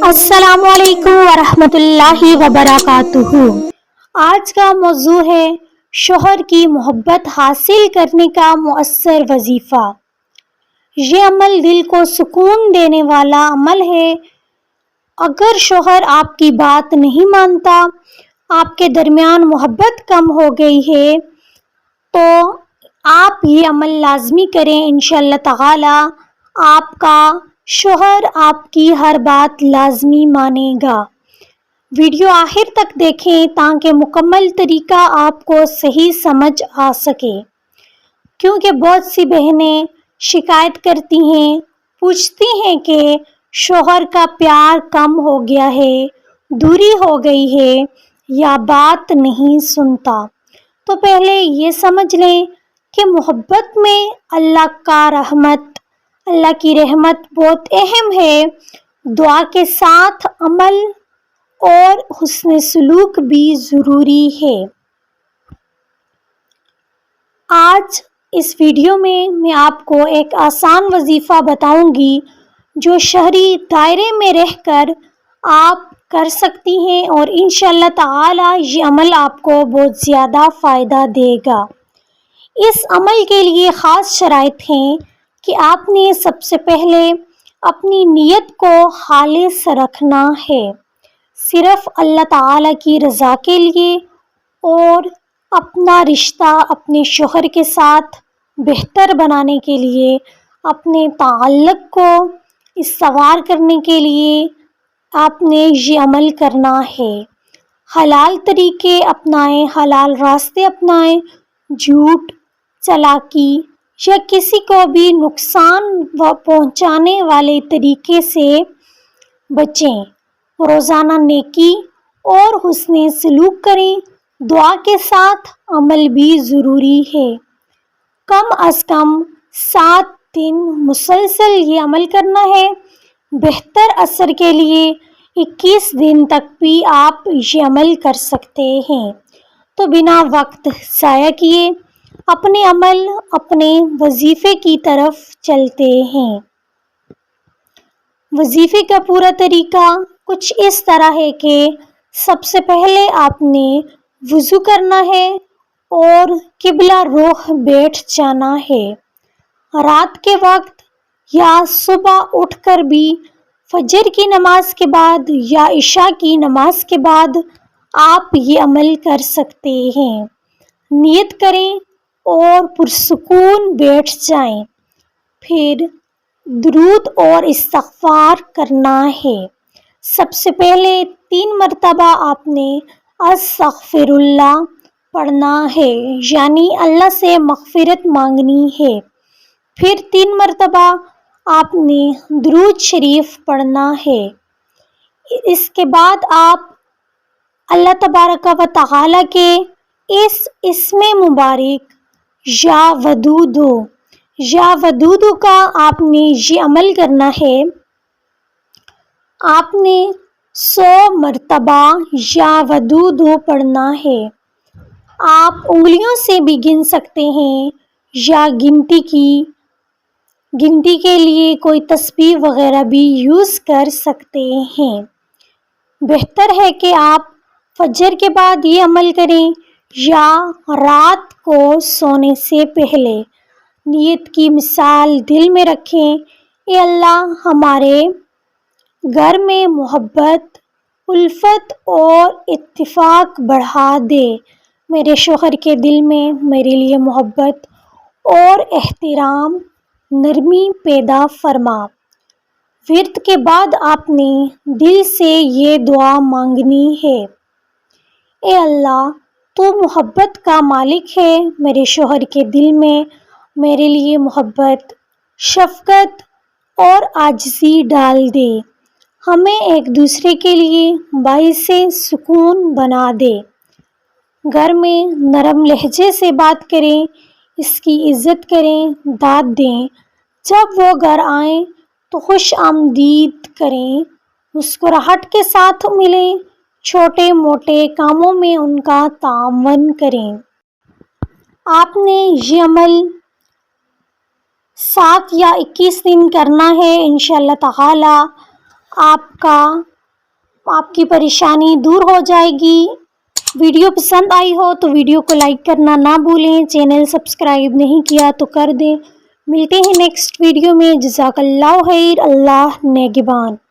السلام علیکم ورحمۃ اللہ وبرکاتہ۔ آج کا موضوع ہے شوہر کی محبت حاصل کرنے کا مؤثر وظیفہ۔ یہ عمل دل کو سکون دینے والا عمل ہے۔ اگر شوہر آپ کی بات نہیں مانتا، آپ کے درمیان محبت کم ہو گئی ہے تو آپ یہ عمل لازمی کریں۔ انشاءاللہ تعالی آپ کا شوہر آپ کی ہر بات لازمی مانے گا۔ ویڈیو آخر تک دیکھیں تاکہ مکمل طریقہ آپ کو صحیح سمجھ آ سکے، کیونکہ بہت سی بہنیں شکایت کرتی ہیں، پوچھتی ہیں کہ شوہر کا پیار کم ہو گیا ہے، دوری ہو گئی ہے یا بات نہیں سنتا۔ تو پہلے یہ سمجھ لیں کہ محبت میں اللہ کی رحمت بہت اہم ہے۔ دعا کے ساتھ عمل اور حسن سلوک بھی ضروری ہے۔ آج اس ویڈیو میں آپ کو ایک آسان وظیفہ بتاؤں گی جو شہری دائرے میں رہ کر آپ کر سکتی ہیں، اور انشاءاللہ تعالی یہ عمل آپ کو بہت زیادہ فائدہ دے گا۔ اس عمل کے لیے خاص شرائط ہیں کہ آپ نے سب سے پہلے اپنی نیت کو خالص رکھنا ہے، صرف اللہ تعالی کی رضا کے لیے، اور اپنا رشتہ اپنے شوہر کے ساتھ بہتر بنانے کے لیے، اپنے تعلق کو استوار کرنے کے لیے آپ نے یہ عمل کرنا ہے۔ حلال طریقے اپنائیں، حلال راستے اپنائیں، جھوٹ، چالاکی یا کسی کو بھی نقصان پہنچانے والے طریقے سے بچیں۔ روزانہ نیکی اور حسن سلوک کریں۔ دعا کے ساتھ عمل بھی ضروری ہے۔ کم از کم 7 دن مسلسل یہ عمل کرنا ہے۔ بہتر اثر کے لیے 21 دن تک بھی آپ یہ عمل کر سکتے ہیں۔ تو بنا وقت ضائع کیے اپنے عمل، اپنے وظیفے کی طرف چلتے ہیں۔ وظیفے کا پورا طریقہ کچھ اس طرح ہے کہ سب سے پہلے آپ نے وضو کرنا ہے اور قبلہ رخ بیٹھ جانا ہے۔ رات کے وقت یا صبح اٹھ کر بھی فجر کی نماز کے بعد یا عشاء کی نماز کے بعد آپ یہ عمل کر سکتے ہیں۔ نیت کریں اور پرسکون بیٹھ جائیں، پھر درود اور استغفار کرنا ہے۔ سب سے پہلے 3 مرتبہ آپ نے استغفر اللہ پڑھنا ہے، یعنی اللہ سے مغفرت مانگنی ہے۔ پھر 3 مرتبہ آپ نے درود شریف پڑھنا ہے۔ اس کے بعد آپ اللہ تبارک و تعالی کے اس اسم مبارک یا ودود کا آپ نے یہ عمل کرنا ہے۔ آپ نے 100 مرتبہ یا ودود پڑھنا ہے۔ آپ انگلیوں سے بھی گن سکتے ہیں یا گنتی کے لیے کوئی تسبیح وغیرہ بھی یوز کر سکتے ہیں۔ بہتر ہے کہ آپ فجر کے بعد یہ عمل کریں یا رات کو سونے سے پہلے۔ نیت کی مثال دل میں رکھیں، اے اللہ ہمارے گھر میں محبت، الفت اور اتفاق بڑھا دے۔ میرے شوہر کے دل میں میرے لیے محبت اور احترام، نرمی پیدا فرما۔ ورد کے بعد آپ نے دل سے یہ دعا مانگنی ہے، اے اللہ تو محبت کا مالک ہے، میرے شوہر کے دل میں میرے لیے محبت، شفقت اور عاجزی ڈال دے، ہمیں ایک دوسرے کے لیے باعث سکون بنا دے۔ گھر میں نرم لہجے سے بات کریں، اس کی عزت کریں، داد دیں۔ جب وہ گھر آئیں تو خوش آمدید کریں، مسکراہٹ کے ساتھ ملیں، چھوٹے موٹے کاموں میں ان کا تعاون کریں۔ آپ نے یہ عمل 7 یا 21 دن کرنا ہے۔ انشاءاللہ تعالی آپ کا آپ کی پریشانی دور ہو جائے گی۔ ویڈیو پسند آئی ہو تو ویڈیو کو لائک کرنا نہ بھولیں، چینل سبسکرائب نہیں کیا تو کر دیں۔ ملتے ہیں نیکسٹ ویڈیو میں۔ جزاک اللہ خیر، اللہ نگہبان۔